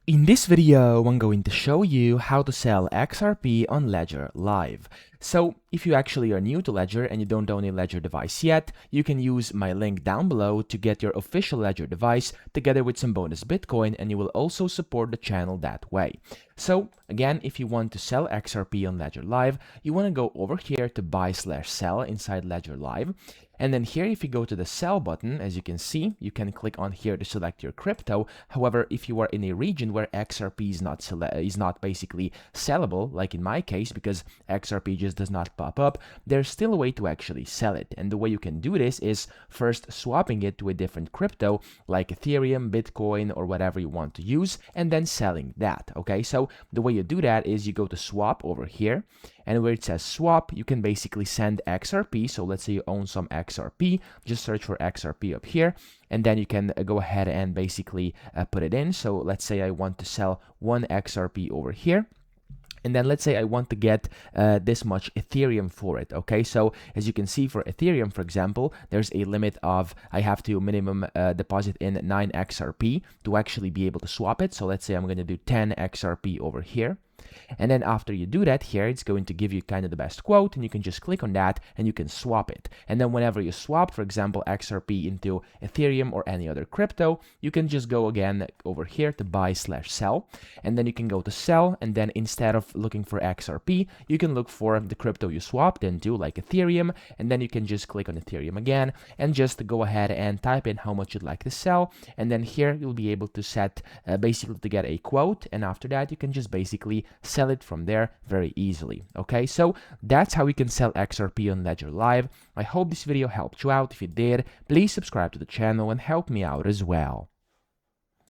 In this video, I'm going to show you how to sell XRP on Ledger Live. So if you actually are new to Ledger and you don't own a Ledger device yet, you can use my link down below to get your official Ledger device together with some bonus Bitcoin, and you will also support the channel that way. So again, if you want to sell XRP on Ledger Live, you want to go over here to buy/sell inside Ledger Live. And then here, if you go to the sell button, as you can see, you can click on here to select your crypto. However, if you are in a region where XRP is not basically sellable, like in my case, because XRP just does not pop up, there's still a way to actually sell it. And the way you can do this is first swapping it to a different crypto, like Ethereum, Bitcoin, or whatever you want to use, and then selling that. Okay, so the way you do that is you go to swap over here, and where it says swap, you can basically send XRP. So let's say you own some XRP, just search for XRP up here, and then you can go ahead and basically put it in. So let's say I want to sell 1 XRP over here. And then let's say I want to get this much Ethereum for it. Okay, so as you can see for Ethereum, for example, there's a limit of I have to minimum deposit in 9 XRP to actually be able to swap it. So let's say I'm going to do 10 XRP over here. And then after you do that here, it's going to give you kind of the best quote, and you can just click on that and you can swap it. And then whenever you swap, for example, XRP into Ethereum or any other crypto, you can just go again over here to buy/sell. And then you can go to sell, and then instead of looking for XRP, you can look for the crypto you swapped into, like Ethereum. And then you can just click on Ethereum again and just go ahead and type in how much you'd like to sell. And then here you'll be able to set basically to get a quote. And after that, you can just basically sell it from there very easily. Okay, so that's how you can sell XRP on Ledger Live. I hope this video helped you out. If it did, please subscribe to the channel and help me out as well.